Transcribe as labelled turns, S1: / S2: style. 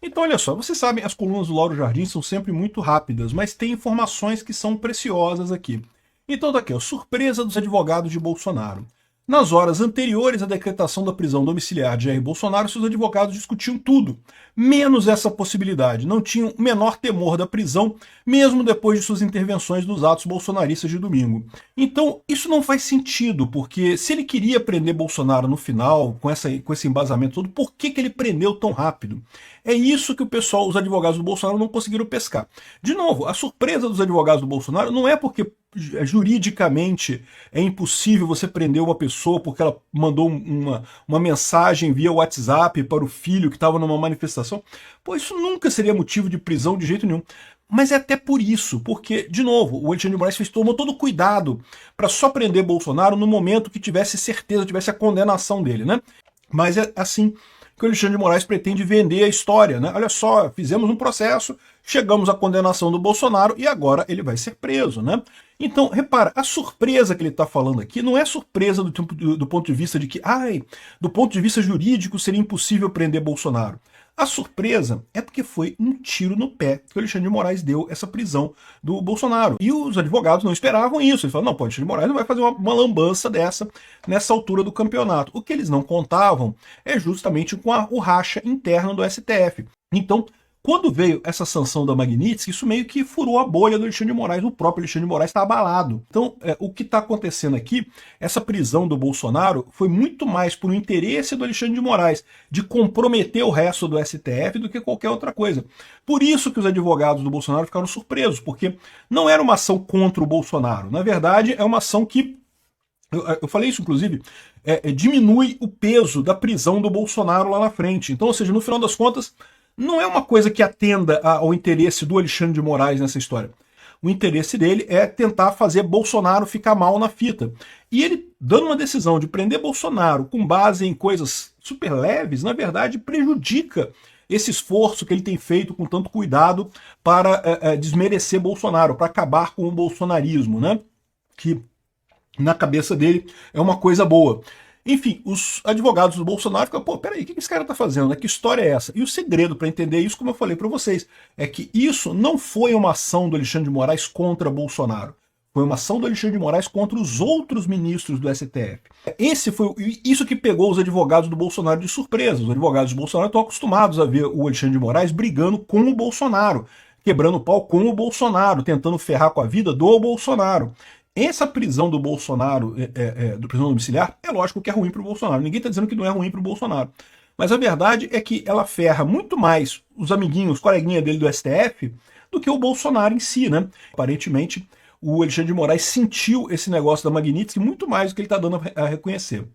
S1: Então, olha só, vocês sabem, as colunas do Lauro Jardim são sempre muito rápidas, mas tem informações que são preciosas aqui. Então, daqui, ó, surpresa dos advogados de Bolsonaro. Nas horas anteriores à decretação da prisão domiciliar de Jair Bolsonaro, seus advogados discutiam tudo, menos essa possibilidade. Não tinham o menor temor da prisão, mesmo depois de suas intervenções nos atos bolsonaristas de domingo. Então, isso não faz sentido, porque se ele queria prender Bolsonaro no final, com esse embasamento todo, por que ele prendeu tão rápido? É isso que o pessoal, os advogados do Bolsonaro, não conseguiram pescar. De novo, a surpresa dos advogados do Bolsonaro não é porque juridicamente é impossível você prender uma pessoa porque ela mandou uma mensagem via WhatsApp para o filho que estava numa manifestação. Pô, isso nunca seria motivo de prisão de jeito nenhum. Mas é até por isso, porque, de novo, o Alexandre de Moraes tomou todo cuidado para só prender Bolsonaro no momento que tivesse certeza, tivesse a condenação dele, né? Mas é assim que o Alexandre de Moraes pretende vender a história, né? Olha só, fizemos um processo, chegamos à condenação do Bolsonaro e agora ele vai ser preso, né? Então, repara, a surpresa que ele está falando aqui não é surpresa do ponto de vista de que, do ponto de vista jurídico seria impossível prender Bolsonaro. A surpresa é porque foi um tiro no pé que o Alexandre de Moraes deu essa prisão do Bolsonaro. E os advogados não esperavam isso. Eles falaram, não, pô, o Alexandre de Moraes não vai fazer uma lambança dessa nessa altura do campeonato. O que eles não contavam é justamente com o racha interno do STF. Então, quando veio essa sanção da Magnitsky, isso meio que furou a bolha do Alexandre de Moraes, o próprio Alexandre de Moraes está abalado. Então, o que está acontecendo aqui, essa prisão do Bolsonaro, foi muito mais por um interesse do Alexandre de Moraes de comprometer o resto do STF do que qualquer outra coisa. Por isso que os advogados do Bolsonaro ficaram surpresos, porque não era uma ação contra o Bolsonaro. Na verdade, é uma ação que eu falei isso, inclusive, diminui o peso da prisão do Bolsonaro lá na frente. Então, ou seja, no final das contas, não é uma coisa que atenda ao interesse do Alexandre de Moraes nessa história. O interesse dele é tentar fazer Bolsonaro ficar mal na fita. E ele, dando uma decisão de prender Bolsonaro com base em coisas super leves, na verdade, prejudica esse esforço que ele tem feito com tanto cuidado para desmerecer Bolsonaro, para acabar com o bolsonarismo, né? Que na cabeça dele é uma coisa boa. Enfim, os advogados do Bolsonaro ficam, pô, peraí, o que esse cara tá fazendo? Que história é essa? E o segredo para entender isso, como eu falei para vocês, é que isso não foi uma ação do Alexandre de Moraes contra Bolsonaro. Foi uma ação do Alexandre de Moraes contra os outros ministros do STF. Isso que pegou os advogados do Bolsonaro de surpresa. Os advogados do Bolsonaro estão acostumados a ver o Alexandre de Moraes brigando com o Bolsonaro, quebrando o pau com o Bolsonaro, tentando ferrar com a vida do Bolsonaro. Essa prisão do Bolsonaro, do prisão domiciliar, é lógico que é ruim para o Bolsonaro. Ninguém está dizendo que não é ruim para o Bolsonaro. Mas a verdade é que ela ferra muito mais os amiguinhos, os coleguinhas dele do STF, do que o Bolsonaro em si, né? Aparentemente, o Alexandre de Moraes sentiu esse negócio da Magnitsky muito mais do que ele está dando a reconhecer.